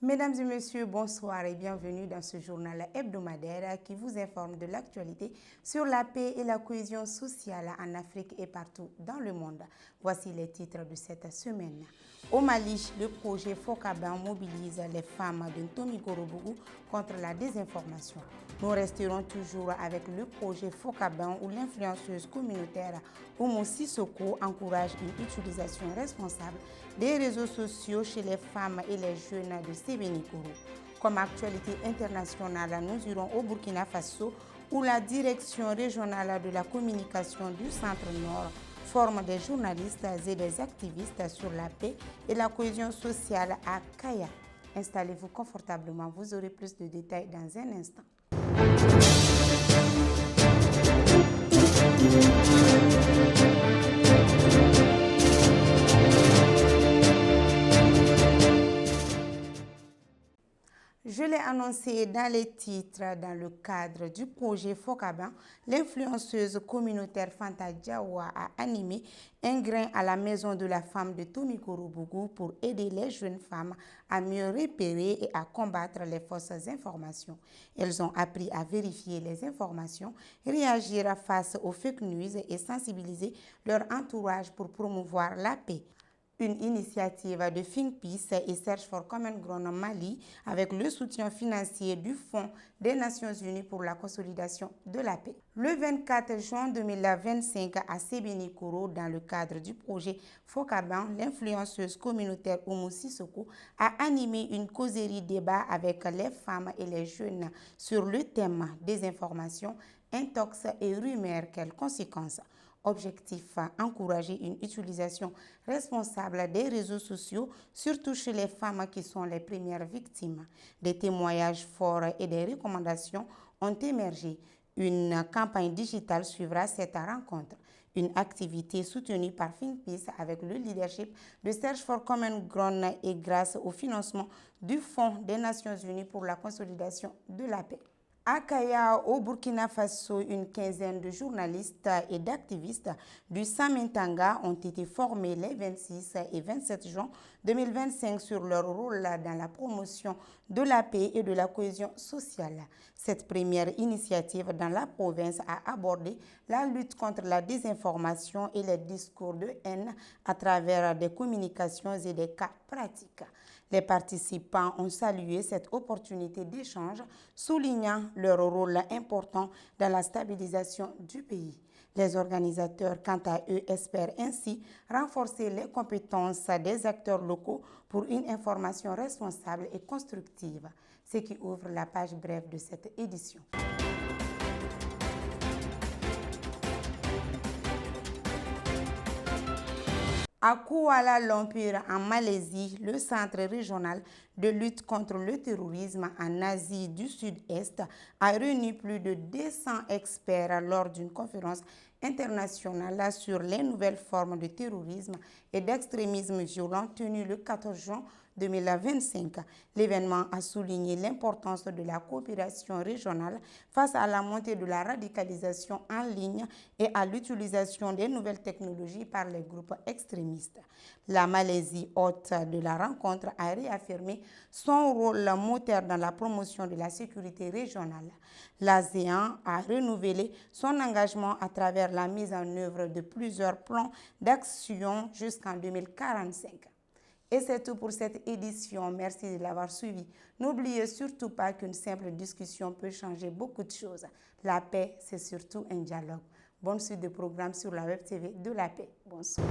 Mesdames et messieurs, bonsoir et bienvenue dans ce journal hebdomadaire qui vous informe de l'actualité sur la paix et la cohésion sociale en Afrique et partout dans le monde. Voici les titres de cette semaine. Au Mali, le projet Fokaban mobilise les femmes de Ntomikorobougou contre la désinformation. Nous resterons toujours avec le projet Fokaban où l'influenceuse communautaire Oumou Sissoko encourage une utilisation responsable des réseaux sociaux chez les femmes et les jeunes de Sébenikoro. Comme actualité internationale, nous irons au Burkina Faso où la direction régionale de la communication du Centre-Nord forme des journalistes et des activistes sur la paix et la cohésion sociale à Kaya. Installez-vous confortablement, vous aurez plus de détails dans un instant. Je l'ai annoncé dans les titres, dans le cadre du projet Fokaban, l'influenceuse communautaire Fanta Diawa a animé un grain à la maison de la femme de Tomikorobougou pour aider les jeunes femmes à mieux repérer et à combattre les fausses informations. Elles ont appris à vérifier les informations, réagir face aux fake news et sensibiliser leur entourage pour promouvoir la paix. Une initiative de Think Peace et Search for Common Ground Mali avec le soutien financier du Fonds des Nations Unies pour la consolidation de la paix. Le 24 juin 2025 à Sébenikoro, dans le cadre du projet Fokaban, l'influenceuse communautaire Oumou Sissoko a animé une causerie débat avec les femmes et les jeunes sur le thème des informations, intox et rumeurs, quelles conséquences. Objectif, encourager une utilisation responsable des réseaux sociaux, surtout chez les femmes qui sont les premières victimes. Des témoignages forts et des recommandations ont émergé. Une campagne digitale suivra cette rencontre. Une activité soutenue par Think Peace avec le leadership de Search for Common Ground et grâce au financement du Fonds des Nations Unies pour la consolidation de la paix. À Kaya, au Burkina Faso, une quinzaine de journalistes et d'activistes du Samintanga ont été formés les 26 et 27 juin 2025 sur leur rôle dans la promotion de la paix et de la cohésion sociale. Cette première initiative dans la province a abordé la lutte contre la désinformation et les discours de haine à travers des communications et des cas pratiques. Les participants ont salué cette opportunité d'échange, soulignant leur rôle important dans la stabilisation du pays. Les organisateurs, quant à eux, espèrent ainsi renforcer les compétences des acteurs locaux pour une information responsable et constructive, ce qui ouvre la page brève de cette édition. À Kuala Lumpur, en Malaisie, le Centre régional de lutte contre le terrorisme en Asie du Sud-Est a réuni plus de 200 experts lors d'une conférence internationale sur les nouvelles formes de terrorisme et d'extrémisme violent tenue le 14 juin 2025. L'événement a souligné l'importance de la coopération régionale face à la montée de la radicalisation en ligne et à l'utilisation des nouvelles technologies par les groupes extrémistes. La Malaisie, hôte de la rencontre, a réaffirmé son rôle moteur dans la promotion de la sécurité régionale. L'ASEAN a renouvelé son engagement à travers la mise en œuvre de plusieurs plans d'action jusqu'en 2045. Et c'est tout pour cette édition. Merci de l'avoir suivi. N'oubliez surtout pas qu'une simple discussion peut changer beaucoup de choses. La paix, c'est surtout un dialogue. Bonne suite de programmes sur la Web TV de la paix. Bonsoir.